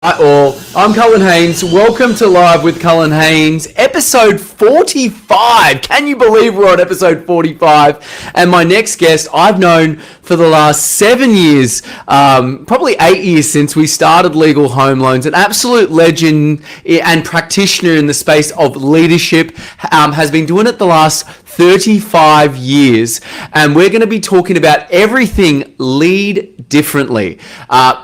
Hi all, I'm Cullen Haynes. Welcome to Live with Cullen Haynes, episode 45. Can you believe we're on episode 45? And my next guest I've known for the last 7 years, probably 8 years since we started Legal Home Loans. An absolute legend and practitioner in the space of leadership, has been doing it the last 35 years. And we're going to be talking about everything lead differently,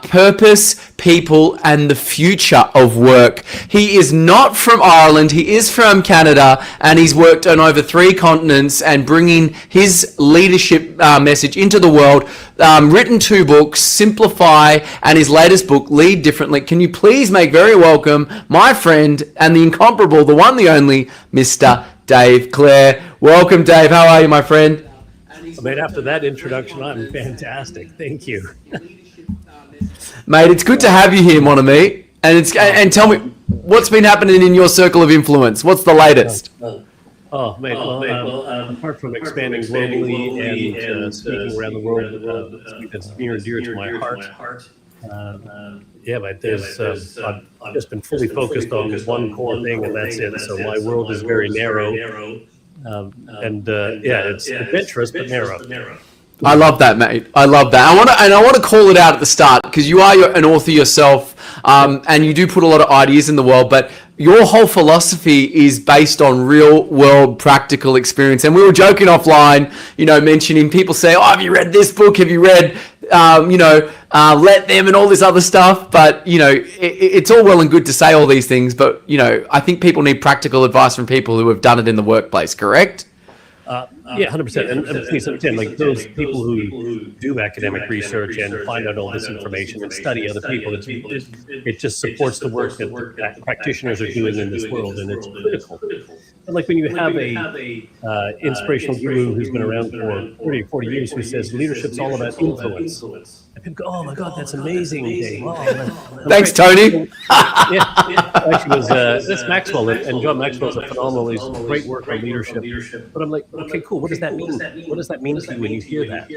purpose, people, and the future of work. He is not from Ireland, he is from Canada, and he's worked on over 3 continents and bringing his leadership message into the world. Written 2 books, Simplify, and his latest book, Lead Differently. Can you please make very welcome my friend and the incomparable, the one, the only, Mr. Dave Clare. Welcome, Dave. How are you, my friend? Mate, after that introduction, I'm fantastic. Thank you. Mate, it's good to have you here, mon ami. And tell me, what's been happening in your circle of influence? What's the latest? Oh, mate, apart from expanding globally and speaking around the world, it's near and dear to my heart. Yeah, but I've just been fully focused on one core thing, and that's it. So my world is very narrow. It's adventurous but narrow. I love that, mate. I love that. I want to call it out at the start because you are an author yourself, and you do put a lot of ideas in the world. But your whole philosophy is based on real world practical experience. And we were joking offline, mentioning people say, "Oh, have you read this book? Have you read, Let Them and all this other stuff?" But it's all well and good to say all these things, but I think people need practical advice from people who have done it in the workplace. Correct? Yeah, 100%. And please understand, like those people who do academic research and find out all this information and study other people, it just supports the work that practitioners are doing in this world, and it's critical. And like when you have a inspirational guru who's been around for 30 or 40 years who says leadership's all about influence, and people go, "Oh my God, that's amazing, Dave." Wow. Thanks, Tony. Actually, that's Maxwell, and John Maxwell's a phenomenal. He's great work on leadership. But I'm like, okay, cool. What does that mean? What does that mean to you when you hear that?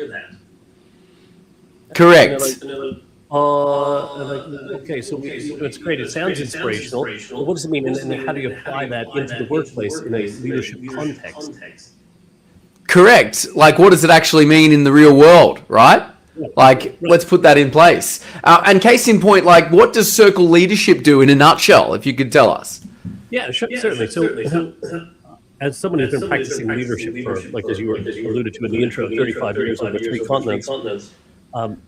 Correct. Okay, so it's great. It sounds inspirational. But what does it mean? And how do you apply that into the workplace in a leadership context? Correct. Like, what does it actually mean in the real world, right? Like, let's put that in place. And case in point, like, what does Circle Leadership do in a nutshell, if you could tell us? Yeah, certainly. So, as someone who's been practicing leadership for, like as you alluded to in the intro, 35 years over 3 continents,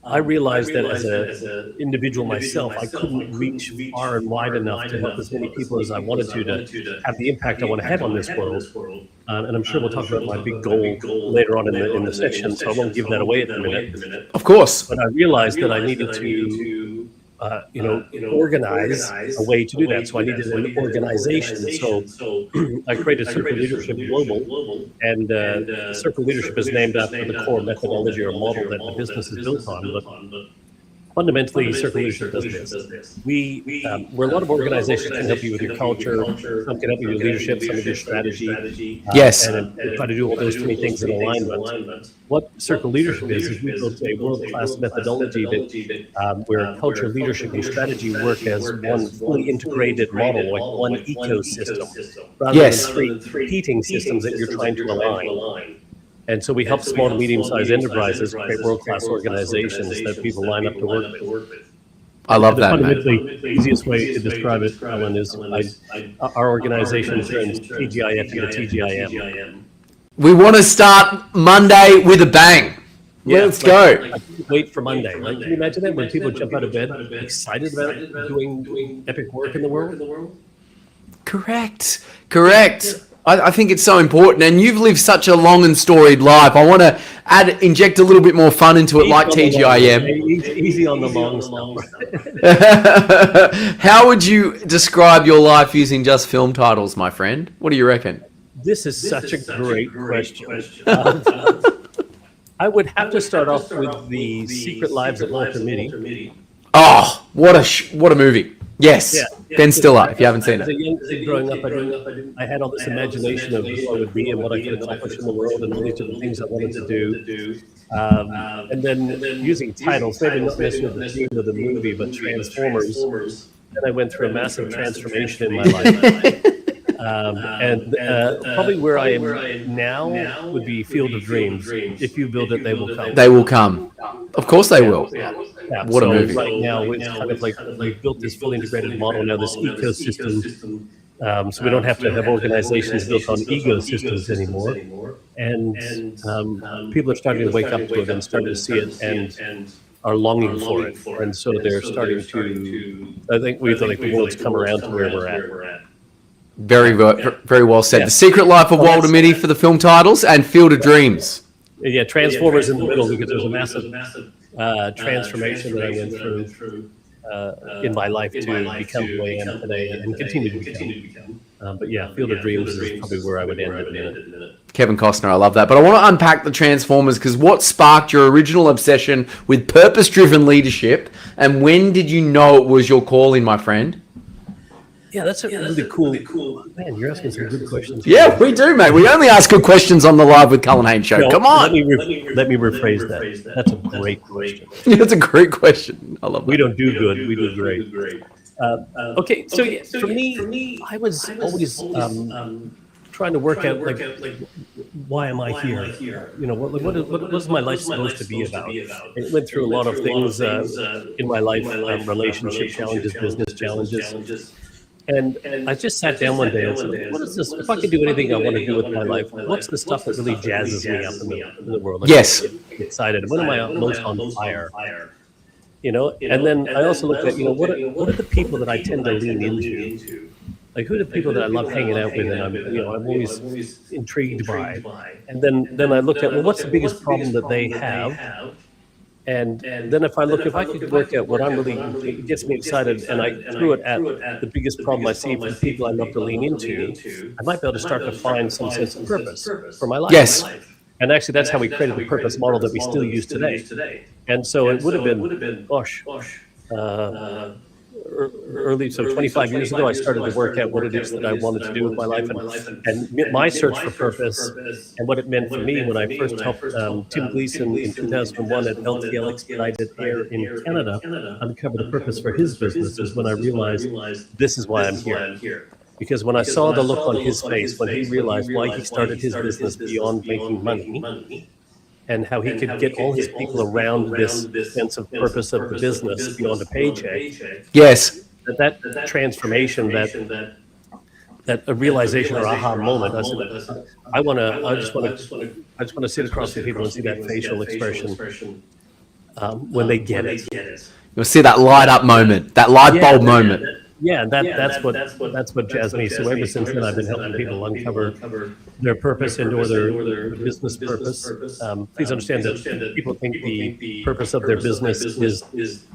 I realized that as an individual myself, I couldn't reach far and wide enough to help as many people as I wanted to have the impact I want to have on this world. And I'm sure we'll talk about my big goal later on in the section, so I won't give that away at the minute. Of course. But I realized that I needed to organize a way to do that. So I needed an organization. So I created Circle Leadership Global, and Circle Leadership is named after the core methodology or model that the business is built on. But fundamentally, Circle Leadership does this. We're a lot of organizations can help you with your culture, some can help you with leadership, some with your strategy. Yes. And try to do all those 3 things in alignment. What Circle Leadership is we built a world-class methodology that where culture, leadership, and strategy work as one fully integrated model, like one ecosystem, rather than 3 competing systems that you're trying to align. And so we help small to medium-sized enterprises create world-class organizations that people line up to work with. I love that, fundamentally, the easiest way to describe it, Alan, is our organization turns TGIF to TGIM. We want to start Monday with a bang. Yeah, Let's go. I can't wait for Monday. Like, can you imagine that when people jump out of bed excited about doing epic work in the world? Correct. I think it's so important, and you've lived such a long and storied life. I want to inject a little bit more fun into it, like TGIM. Easy on the long stuff. How would you describe your life using just film titles, my friend? What do you reckon? This is such a great question. I would have to start off with The Secret Lives of Walter Mitty. Oh, what a movie. Yes, Ben Stiller, if you haven't seen it. As a young kid growing up, I had all this imagination of who I would be and what I could accomplish in the world and all these different things I wanted to do. And then using titles, maybe not necessarily the theme of the movie, but Transformers then I went through a massive transformation in my life. Probably where I am now would be Field of Dreams. If you build it, they will come. They will come. Of course they will. Yeah. What a movie. Right now, it's kind of like we've built this fully integrated model now, this ecosystem. So we don't have to have organizations built on ecosystems anymore. And people are starting to wake up to it and starting to see it and are longing for it. And so they're starting to, I think we feel like the world's come around to where we're at. Very well said. The Secret Life of Walter Mitty for the film titles, and Field of Dreams. Yeah, Transformers in the middle, because there was a massive transformation that I went through in my life to become the way I am today and continue to become. But yeah, Field of Dreams is probably where I would end in a minute. Kevin Costner, I love that. But I want to unpack the Transformers, because what sparked your original obsession with purpose-driven leadership, and when did you know it was your calling, my friend? Yeah, that's a really cool. Man, you're asking some good questions. Yeah, we do, mate. We only ask good questions on the Live with Cullen Haynes show. No, Come on. Let me rephrase that. That's a great question. That's a great question. I love that. We don't do good. We do great. Okay, so yeah, for me, I was always trying to work out like why am I here? You know, what was my life supposed to be about? It went through a lot of things in my life, relationship challenges, business challenges. And I just sat down one day and said, what is this? If I could do anything I want to do with my life, what's the stuff that really jazzes me up in the world? Like, yes. I'm excited. When am I most on fire? You know, and then I also looked at, what are the people that I tend to lean into? Like, who are the people that I love hanging out with, and I'm always intrigued by? And then I looked at, well, what's the biggest problem that they have? And then if I could work out what it gets me excited, and I threw it at the biggest problem I see for the people I love to lean into, I might be able to start to find some sense of purpose for my life. Yes. And actually, that's how we created the purpose model that we still use today. And so it would have been, early, so 25 years ago, I started to work out what it is that I wanted to do with my life, and my search for purpose, and what it meant for me when I first helped Tim Gleason in 2001 at LTL Expedited Air in Canada uncover the purpose for his business, is when I realized this is why I'm here. Because when I saw the look on his face when he realized why he started his business beyond making money, and how he could get all his people around this sense of purpose of the business beyond a paycheck. Yes. That transformation, that a realization or aha moment. I said, I just want to sit across from people and see that facial expression when they get it. You'll see that light up moment, that light bulb moment. Yeah, that's what jazzed me. So ever since then, I've been helping people uncover their purpose and or their business purpose. Please understand that people think the purpose of their business is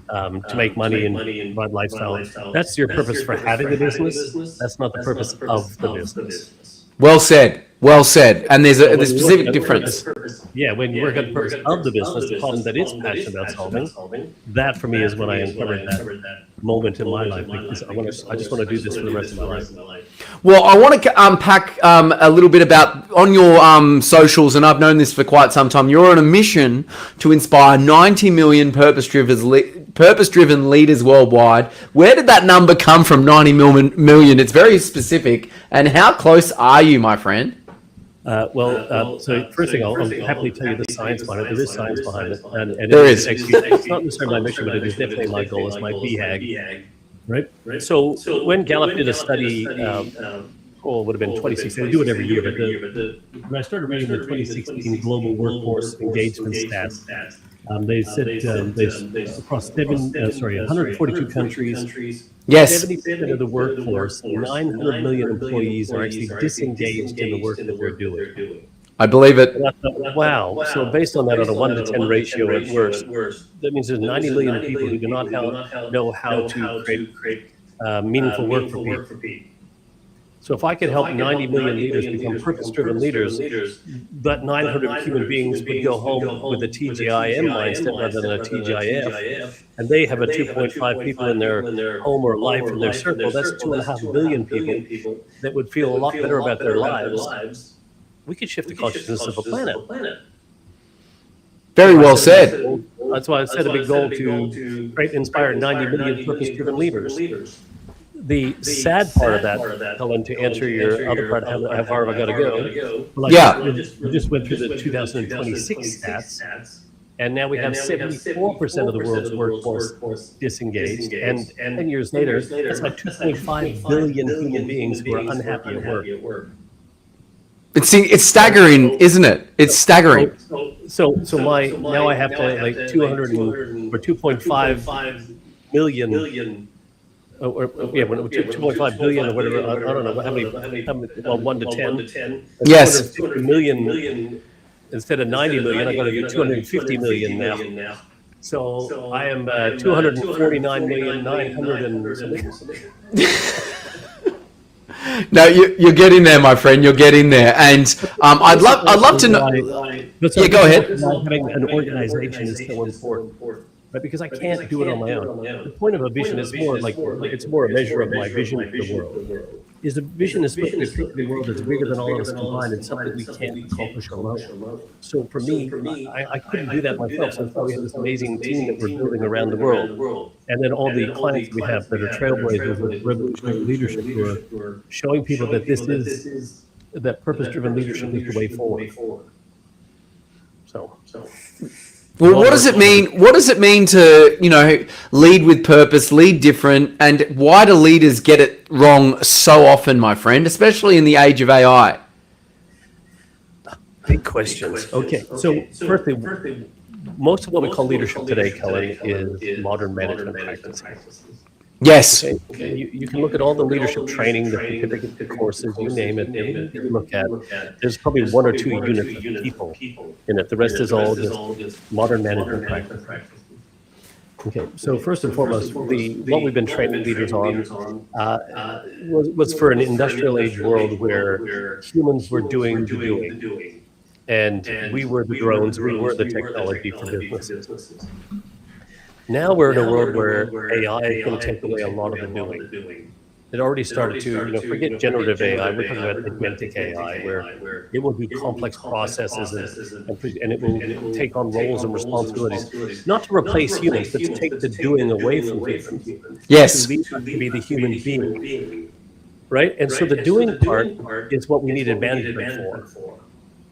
to make money and provide lifestyle. That's your purpose for having a business. That's not the purpose of the business. Well said. Well said. And there's a specific difference. Yeah, when you work on the purpose of the business, the problem that it's passionate about solving, that for me is when I uncovered that moment in my life. Because I just want to do this for the rest of my life. Well, I want to unpack a little bit about on your socials, and I've known this for quite some time. You're on a mission to inspire 90 million purpose-driven leaders worldwide. Where did that number come from, 90 million? It's very specific. And how close are you, my friend? So first thing, I'll happily tell you the science behind it. There is science behind it. And there is. It's not necessarily my mission, but it is definitely my goal. It's my BHAG. Right? So when Gallup did a study, it would have been 2016. They do it every year, but when I started reading the 2016 Global Workforce Engagement Stats, they said across 142 countries, yes, 70% of the workforce, 900 million employees, are actually disengaged in the work that they're doing. I believe it. And I thought, wow. So based on that, on a 1 to 10 ratio at worst, that means there's 90 million people who do not know how to create meaningful work for people. So if I could help 90 million leaders become purpose-driven leaders, that 900 human beings would go home with a TGIM mindset rather than a TGIF, and they have a 2.5 people in their home or life in their circle, that's 2.5 billion people that would feel a lot better about their lives. We could shift the consciousness of the planet. Very well said. That's why I set a big goal to inspire 90 million purpose-driven leaders. The sad part of that, Cullen, to answer your other part, how far have I got to go? Well, we just went through the 2026 stats, and now we have 74% of the world's workforce disengaged, and 10 years later, that's like 2.5 billion human beings who are unhappy at work. It's staggering, isn't it? It's staggering. So now I have to like 2.5 million. Or 2.5 billion or whatever. I don't know how many. Well, 1 to 10. Yes. 250 million instead of 90 million. I got to do 250 million now. So I am 249,900,000 and something. No, you're getting there, my friend. You're getting there, and I'd love to know. Yeah, go ahead. Having an organization is so important. Right, because I can't do it on my own. The point of a vision is more like it's more a measure of my vision for the world. Is a vision is supposed to create the world that's bigger than all of us combined and something we can't accomplish alone. So for me, I couldn't do that myself. So that's why we have this amazing team that we're building around the world, and then all the clients we have that are trailblazers with revolutionary leadership who are showing people that that purpose-driven leadership is the way forward. So. Well, what does it mean? What does it mean to, lead with purpose, lead different, and why do leaders get it wrong so often, my friend, especially in the age of AI? Big questions. Okay, so firstly, most of what we call leadership today, Cullen, is modern management practices. Yes. Okay. You can look at all the leadership training, the courses, you name it. Everything you look at, there's probably 1 or 2 units of people in it. The rest is all just modern management practice. Okay, so first and foremost, what we've been training leaders on was for an industrial age world where humans were doing the doing, and we were the drones, we were the technology for businesses. Now we're in a world where AI is going to take away a lot of the doing. It already started to, forget generative AI, we're talking about augmented AI, where it will do complex processes and it will take on roles and responsibilities, not to replace humans, but to take the doing away from humans. Yes. To be the human being, right? And so the doing part is what we need management for.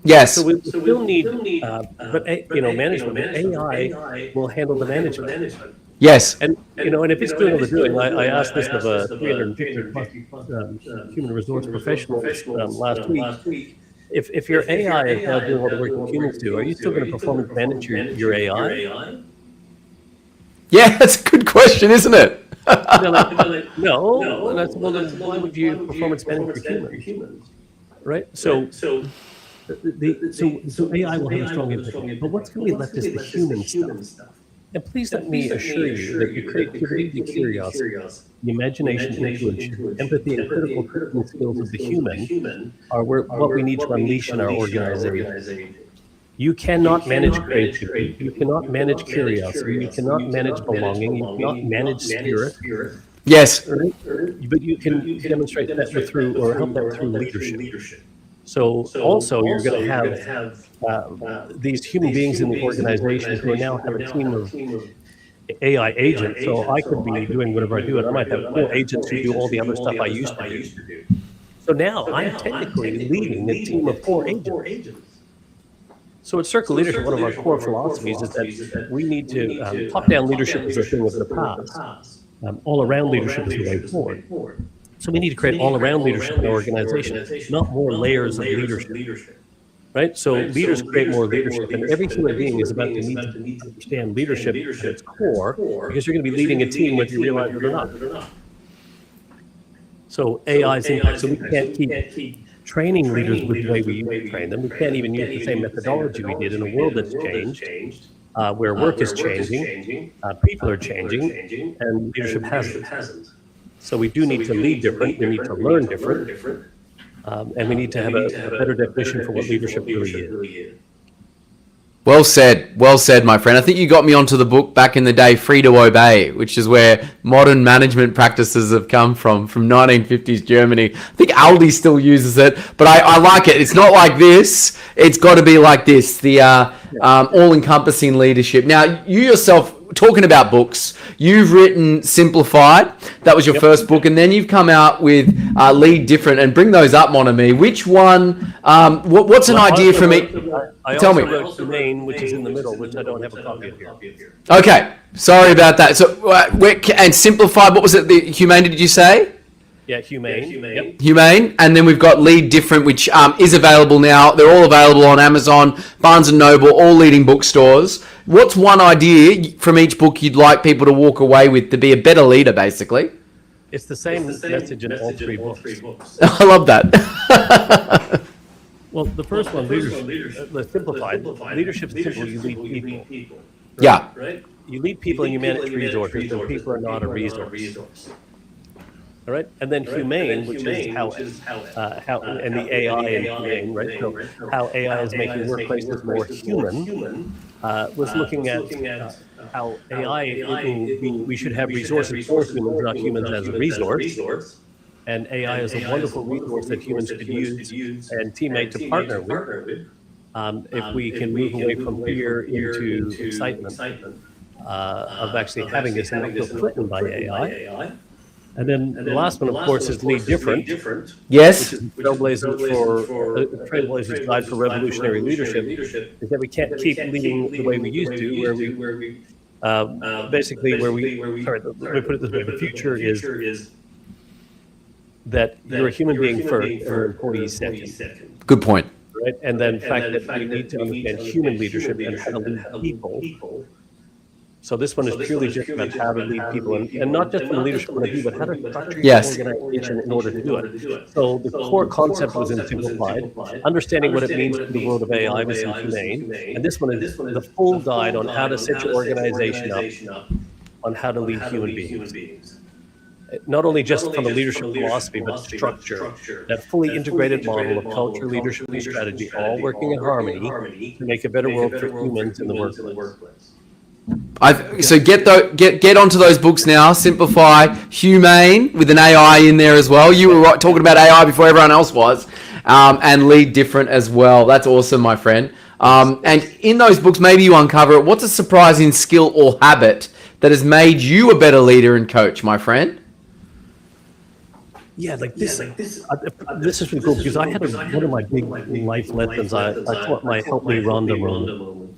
Yes. So we still need, management. AI will handle the management. Yes. And if it's doing all the doing, I asked this of 350 plus human resource professionals last week. If your AI is now doing all the work that humans do, are you still going to performance manage your AI? Yeah, that's a good question, isn't it? No. And that's, well, then why would you performance manage your humans? Right? So AI will have a strong impact, but what's going to be left is the human stuff. And please let me assure you that the creativity, the curiosity, the imagination, intuition, empathy, and critical thinking skills of the human are what we need to unleash in our organization. You cannot manage creativity, you cannot manage curiosity, you cannot manage belonging, you cannot manage spirit. Yes. Right? But you can demonstrate that through, or help that through leadership. So also you're going to have these human beings in the organization who now have a team of AI agents. So I could be doing whatever I do, and I might have 4 agents who do all the other stuff I used to do. So now I'm technically leading a team of 4 agents. So at Circle Leadership, one of our core philosophies is that we need to, top-down leadership is a thing of the past. All-around leadership is the way forward. So we need to create all-around leadership in our organization, not more layers of leadership, right? So leaders create more leadership, and every human being is about to need to understand leadership at its core, because you're going to be leading a team whether you realize it or not. So AI's impact, so we can't keep training leaders with the way we used to train them. We can't even use the same methodology we did in a world that's changed, where work is changing, people are changing, and leadership hasn't. So we do need to lead different, we need to learn different, and we need to have a better definition for what leadership really is. Well said, my friend. I think you got me onto the book back in the day, Free to Obey, which is where modern management practices have come from 1950s Germany. I think Aldi still uses it, but I like it. It's not like this. It's got to be like this. The all-encompassing leadership. Now, you yourself, talking about books, you've written SIMPLIFIED. That was your first book, and then you've come out with Lead Different. And bring those up, mon ami. Which one? What's an idea from each? Tell me. I also wrote Humane, which is in the middle, which I don't have a copy of here. Okay, sorry about that. So, and SIMPLIFIED. What was it? The Humane? Did you say? Yeah, Humane. Yep. Humane, and then we've got Lead Different, which is available now. They're all available on Amazon, Barnes & Noble, all leading bookstores. What's one idea from each book you'd like people to walk away with to be a better leader, basically? It's the same message in all three books. I love that. Well, the first one, the simplified. Leadership is simple. You lead people. Yeah. Right? You lead people and you manage resources, and people are not a resource. All right, and then Humane, which is how and the AI in Humane, right? So how AI is making workplaces more human, was looking at how AI, we should have resources for humans, not humans as a resource. And AI is a wonderful resource that humans could use and teammate to partner with. If we can move away from fear into excitement of actually having this and not feel threatened by AI. And then the last one, of course, is Lead Different. Yes. Which is Trailblazer's Guide for Revolutionary Leadership. Is that we can't keep leading the way we used to, where we basically let me put it this way: the future is that you're a human being first, and your employees second. Good point. Right, and then the fact that we need to understand human leadership and how to lead people. So this one is purely just about how to lead people, and not just from a leadership point of view, but how to structure your organization in order to do it. So the core concept was in Simplified, understanding what it means for the world of AI was in Humane, and this one is the full guide on how to set your organization up on how to lead human beings. Not only just from a leadership philosophy, but structure, that fully integrated model of culture, leadership, and strategy, all working in harmony to make a better world for humans in the workplace. So get onto those books now. Simplify, Humane with an AI in there as well. You were talking about AI before everyone else was, and Lead Different as well. That's awesome, my friend. And in those books, maybe you uncover it. What's a surprising skill or habit that has made you a better leader and coach, my friend? Yeah, this is really cool because I had one of my big life lessons. I taught my Help Me Rhonda moment.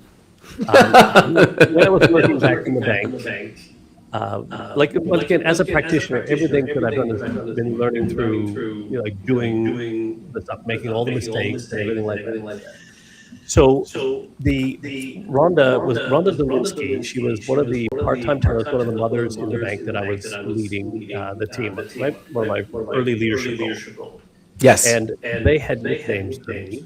When I was working back in the bank, once again, as a practitioner, everything that I've done has been learning through, doing the stuff, making all the mistakes and everything like that. So the Rhonda Zelinsky. She was one of the part-time tellers, one of the mothers in the bank that I was leading the team. Right? One of my early leadership roles. Yes. And they had nicknames for me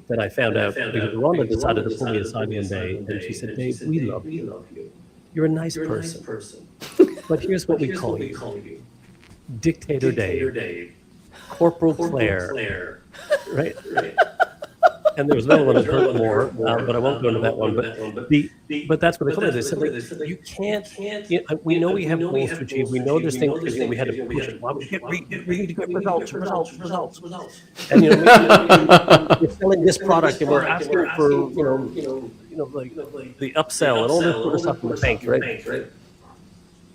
that I found out because Rhonda decided to pull me aside one day and she said, "Dave, we love you. You're a nice person. But here's what we call you. Dictator Dave. Corporal Clare." Right? And there was another one that hurt more, but I won't go into that one. But that's what they call it. They said, you can't. We know we have goals to achieve. We know there's things we had to push. We need to get results. And we're selling this product, and we're asking for like the upsell and all this sort of stuff in the bank, right?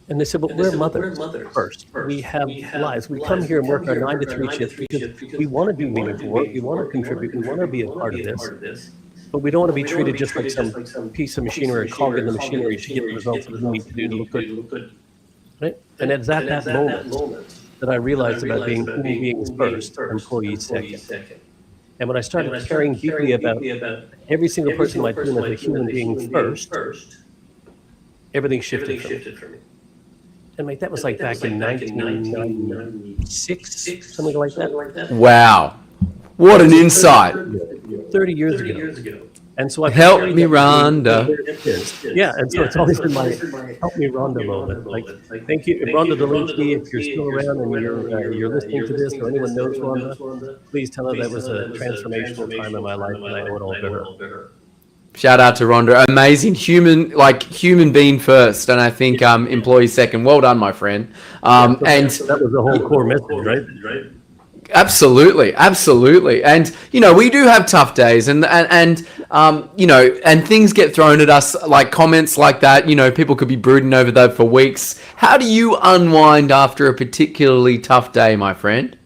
And they said, but we're mothers first. We have lives. We come here and work our 9 to 3 shifts because we want to do meaningful work. We want to contribute. We want to be a part of this. But we don't want to be treated just like some piece of machinery or cog in the machinery to get the results that we need to do to look good. Right? And it's at that moment that I realized about being human beings first, employees second. And when I started caring deeply about every single person in my team as a human being first, everything shifted for me. And that was like back in 1996, something like that. Wow. What an insight. 30 years ago. And so I've Help me, Rhonda. Yeah, and so it's always been my Help Me, Rhonda moment. Like, thank you, Rhonda Zelinsky, if you're still around and you're listening to this, or anyone knows Rhonda, please tell her that was a transformational time in my life, and I owe it all to her. Shout out to Rhonda. Amazing human being first, and I think employee second. Well done, my friend. And that was the whole core message, right? Absolutely, absolutely. And we do have tough days, and things get thrown at us, like comments like that. People could be brooding over that for weeks. How do you unwind after a particularly tough day, my friend?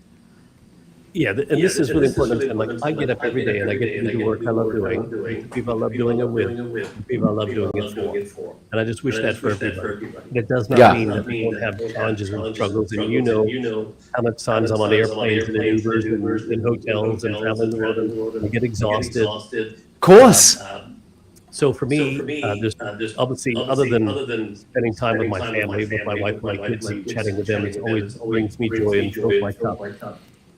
This is really important. And like, I get up every day and I get to do the work I love doing, the people I love doing it with, the people I love doing it for. And I just wish that for everybody. It does not mean that we won't have challenges and struggles. And how much times I'm on airplanes and in Ubers and in hotels and traveling the world and get exhausted. Of course. So for me, there's obviously, other than spending time with my family, with my wife and my kids, and chatting with them, it always brings me joy and fills my cup.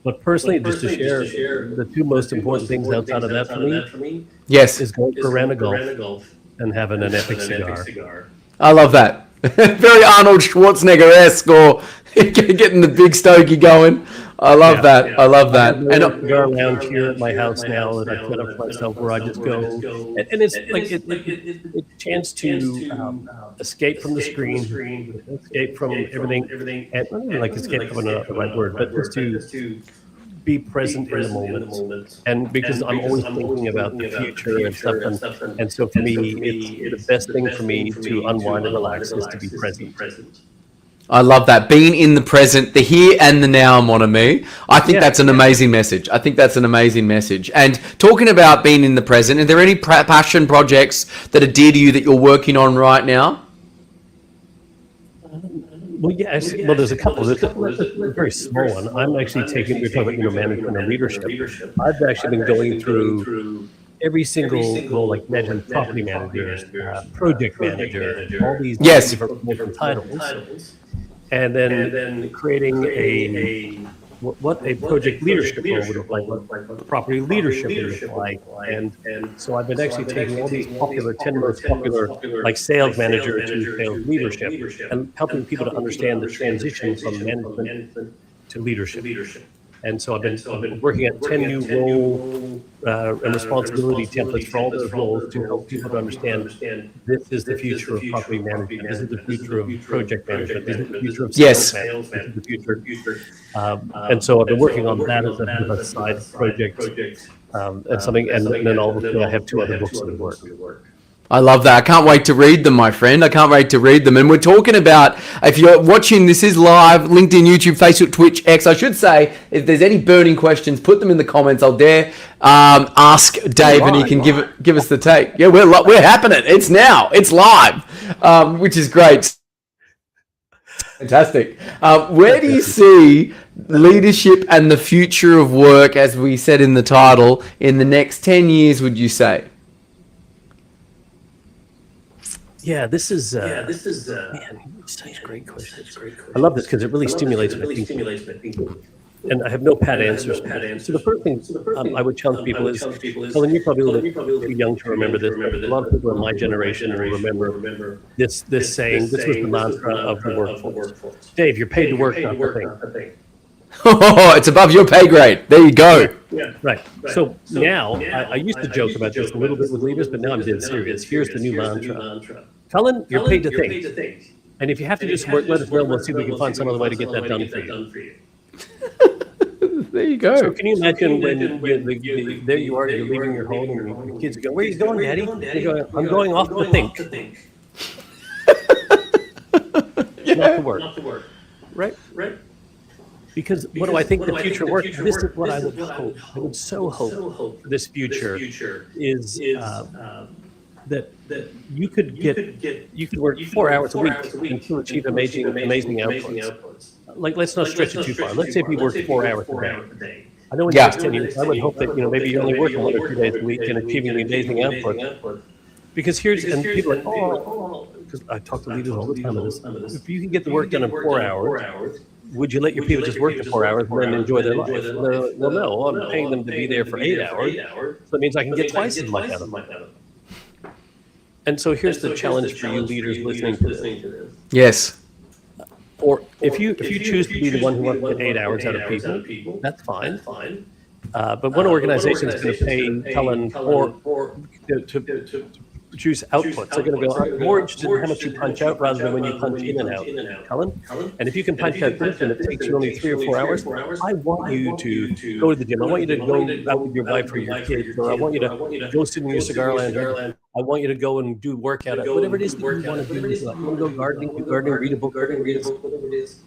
But personally, just to share the two most important things outside of that for me, yes, is going for a round of golf and having an epic cigar. I love that. Very Arnold Schwarzenegger-esque, or getting the big stogie going. I love that. I love that. And a cigar lounge here at my house now that I set up for myself, where I just go, and it's like a chance to escape from the screen, escape from everything, and not even like escape from the right word, but just to be present in the moment. And because I'm always thinking about the future and stuff, and so for me, it's the best thing for me to unwind and relax is to be present. I love that. Being in the present, the here and the now, mon ami. I think that's an amazing message. And talking about being in the present, are there any passion projects that are dear to you that you're working on right now? Well, there's a couple. There's a very small one. I'm actually we're talking about management and leadership. I've actually been going through every single role, like imagine property manager, project manager, all these different titles. And then creating what a project leadership role would look like, what property leadership would look like. And so I've been actually taking all these 10 most popular, like sales manager to sales leadership, and helping people to understand the transition from management to leadership. And so I've been working at 10 new role and responsibility templates for all those roles to help people to understand this is the future of property management, this is the future of project management, this is the future of sales management, this is the future. And so I've been working on that as a side project and something, and then obviously I have 2 other books in the work. I love that. I can't wait to read them, my friend. I can't wait to read them. And we're talking about, if you're watching, this is live, LinkedIn, YouTube, Facebook, Twitch, X. I should say, if there's any burning questions, put them in the comments. I'll dare ask Dave, and he can give us the take. Yeah, we're happening. It's now. It's live, which is great. Fantastic. Where do you see leadership and the future of work, as we said in the title, in the next 10 years, would you say? This is such a great question. I love this because it really stimulates my thinking. And I have no pat answers. So the first thing I would challenge people is, Cullen, you're probably a little too young to remember this, but a lot of people in my generation will remember this saying. This was the mantra of the workforce. Dave, you're paid to work, not the thing. Oh, it's above your pay grade. There you go. Right. So now, I used to joke about this a little bit with leaders, but now I'm dead serious. Here's the new mantra. Cullen, you're paid to think. And if you have to do some work, let us know. We'll see if we can find some other way to get that done for you. There you go. So can you imagine when there you are, you're leaving your home, and your kids go, "Where are you going, Daddy?" You go, "I'm going off to think." Not to work. Right? Because what do I think the future work? This is what I would hope. I would so hope for this future is that you could work 4 hours a week and still achieve amazing outputs. Like, let's not stretch it too far. Let's say if you work 4 hours a day. I know in the next 10 years, I would hope that maybe you're only working 1 or 2 days a week and achieving amazing output. Because and people are like, because I talk to leaders all the time on this. If you can get the work done in 4 hours, would you let your people just work the 4 hours and then enjoy their life? Well, no, I'm paying them to be there for 8 hours. So that means I can get twice as much out of them. And so here's the challenge for you leaders listening to this. Yes. Or if you choose to be the one who wants to get 8 hours out of people, that's fine. But one organization is going to pay Cullen to produce outputs. They're going to go, I'm more interested in how much you punch out rather than when you punch in and out, Cullen. And if you can punch out this and it takes you only 3 or 4 hours, I want you to go to the gym. I want you to go out with your wife or your kids, or I want you to go sit in your cigar lounge. I want you to go and do workout, whatever it is that you want to do. You want to go gardening, read a book, whatever it is.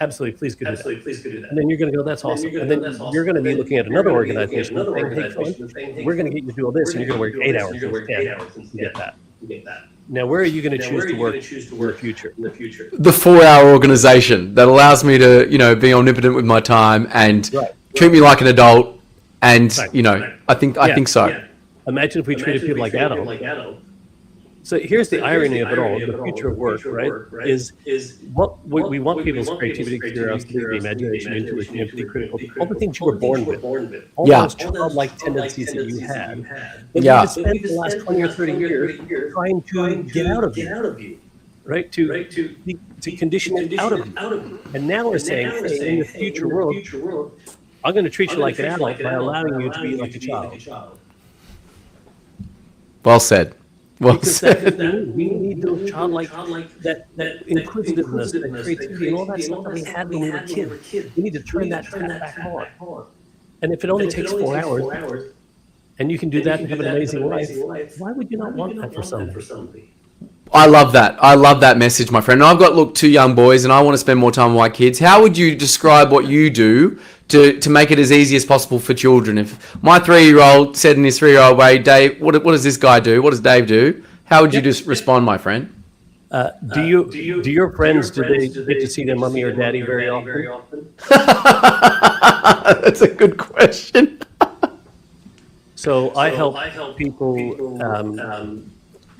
Absolutely, please do that. And then you're going to go, that's awesome. And then you're going to be looking at another organization and saying, hey, we're going to get you to do all this, and you're going to work 8 hours instead to get that. Now, where are you going to choose to work in the future? The 4-hour organization that allows me to, be omnipotent with my time and treat me like an adult. And, I think so. Imagine if we treated people like adults. So here's the irony of it all, the future of work, right, is what we want people's creativity, curiosity, the imagination, intuition, empathy, critical, all the things you were born with, all those childlike tendencies that you had, that you spent the last 20 or 30 years trying to get out of you, right, to condition it out of you. And now we're saying, hey, in the future world, I'm going to treat you like an adult by allowing you to be like a child. Well said. Well said. We need those childlike, that inquisitiveness, that creativity, and all that stuff that we had when we were kids. We need to turn that back on. And if it only takes 4 hours, and you can do that and have an amazing life, why would you not want that for somebody? I love that message, my friend. And I've got, 2 young boys, and I want to spend more time with my kids. How would you describe what you do to make it as easy as possible for children? If my 3-year-old said in his 3-year-old way, Dave, what does this guy do? What does Dave do? How would you just respond, my friend? Do your friends, do they get to see their mommy or daddy very often? That's a good question. So I help people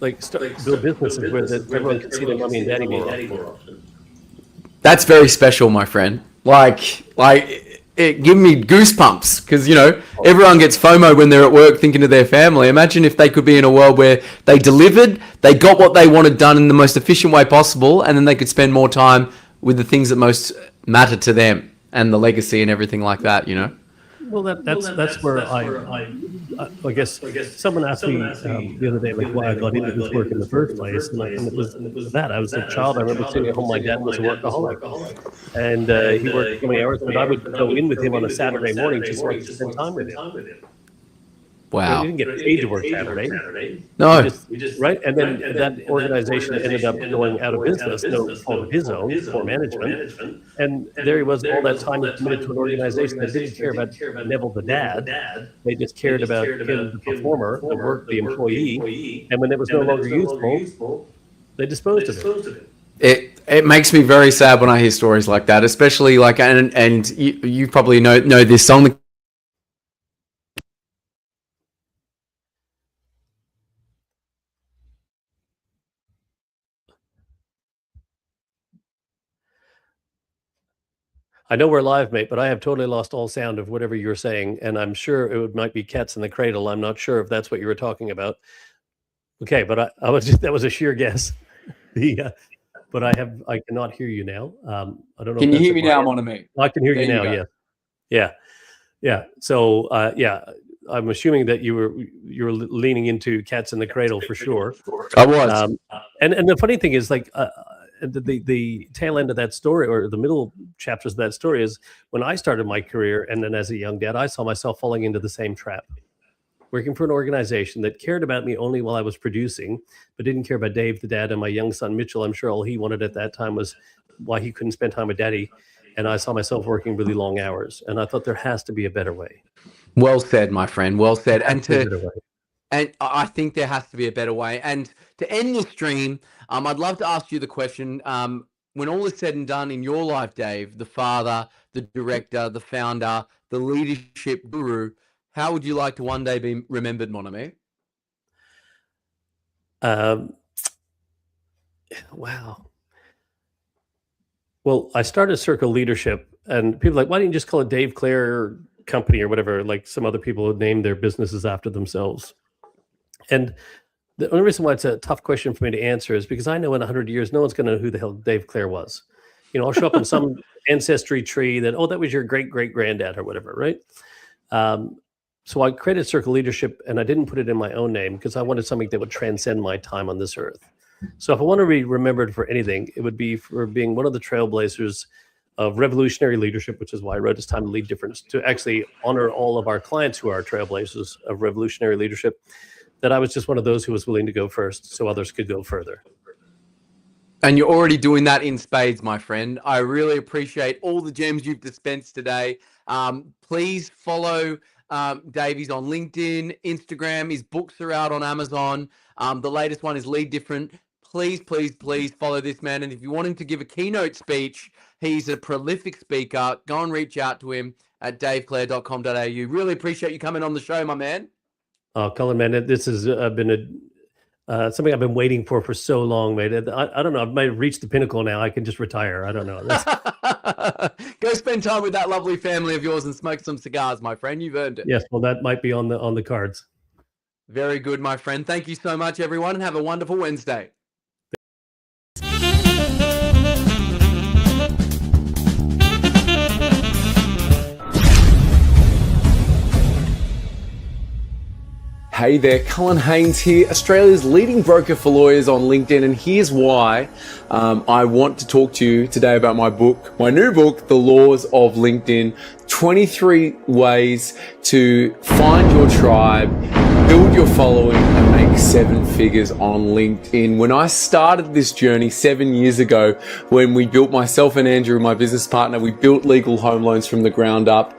build businesses where everyone can see their mommy and daddy more often. That's very special, my friend. It give me goosebumps because, everyone gets FOMO when they're at work thinking of their family. Imagine if they could be in a world where they delivered, they got what they wanted done in the most efficient way possible, and then they could spend more time with the things that most matter to them and the legacy and everything like that, Well, that's where I guess someone asked me the other day why I got into this work in the first place, and it was that I was a child. I remember sitting at home. My dad was a workaholic, and he worked so many hours, but I would go in with him on a Saturday morning just so I could spend time with him. Wow. We didn't get paid to work Saturday. No. Right? And then that organization ended up going out of business, no fault of his own, poor management. And there he was all that time he committed to an organization that didn't care about Neville the dad. They just cared about him, the performer, the work, the employee. And when it was no longer useful, they disposed of it. It makes me very sad when I hear stories like that, especially and you probably know this song. I know we're live, mate, but I have totally lost all sound of whatever you're saying, and I'm sure it might be Cats in the Cradle. I'm not sure if that's what you were talking about. Okay, but that was a sheer guess. But I cannot hear you now. I don't know. Can you hear me now, mon ami? I can hear you now. Yeah. So I'm assuming that you were leaning into Cats in the Cradle for sure. I was. And the funny thing is, the tail end of that story, or the middle chapters of that story, is when I started my career, and then as a young dad, I saw myself falling into the same trap, working for an organization that cared about me only while I was producing, but didn't care about Dave, the dad, and my young son, Mitchell. I'm sure all he wanted at that time was why he couldn't spend time with daddy. And I saw myself working really long hours, and I thought there has to be a better way. Well said, my friend. Well said. And I think there has to be a better way. And to end this stream, I'd love to ask you the question, when all is said and done in your life, Dave, the father, the director, the founder, the leadership guru, how would you like to one day be remembered, mon ami? Wow. Well, I started Circle Leadership, and people are like, why didn't you just call it Dave Clare Company or whatever, like some other people who named their businesses after themselves? And the only reason why it's a tough question for me to answer is because I know in 100 years, no one's going to know who the hell Dave Clare was. I'll show up in some ancestry tree that was your great-great-granddad or whatever, right? So I created Circle Leadership, and I didn't put it in my own name because I wanted something that would transcend my time on this earth. So if I want to be remembered for anything, it would be for being one of the trailblazers of revolutionary leadership, which is why I wrote It's Time to Lead Difference, to actually honor all of our clients who are trailblazers of revolutionary leadership, that I was just one of those who was willing to go first so others could go further. And you're already doing that in spades, my friend. I really appreciate all the gems you've dispensed today. Please follow Dave. He's on LinkedIn, Instagram. His books are out on Amazon. The latest one is Lead Different. Please, please, please follow this man. And if you want him to give a keynote speech, he's a prolific speaker. Go and reach out to him at daveclare.com.au. Really appreciate you coming on the show, my man. Oh, Cullen, man, this has been something I've been waiting for so long, mate. I don't know. I might have reached the pinnacle now. I can just retire. I don't know. Go spend time with that lovely family of yours and smoke some cigars, my friend. You've earned it. Yes, well, that might be on the cards. Very good, my friend. Thank you so much, everyone, and have a wonderful Wednesday. Hey there, Cullen Haynes here, Australia's leading broker for lawyers on LinkedIn, and here's why I want to talk to you today about my book, my new book, The Laws of LinkedIn, 23 ways to find your tribe, build your following, and make 7 figures on LinkedIn. When I started this journey 7 years ago, when we built, myself and Andrew, my business partner, we built legal home loans from the ground up,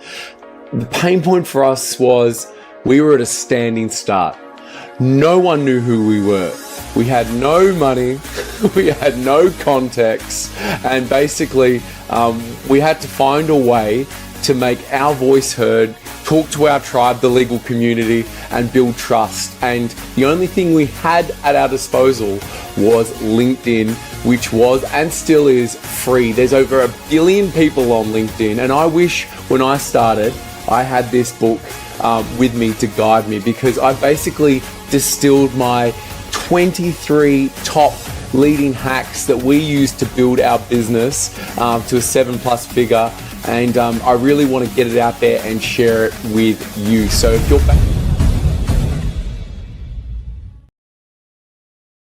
the pain point for us was we were at a standing start. No one knew who we were. We had no money, we had no contacts, and basically we had to find a way to make our voice heard, talk to our tribe, the legal community, and build trust. And the only thing we had at our disposal was LinkedIn, which was and still is free. There's over 1 billion people on LinkedIn, and I wish when I started, I had this book with me to guide me, because I basically distilled my 23 top leading hacks that we use to build our business to a 7+ figure, and I really want to get it out there and share it with you. So if you're back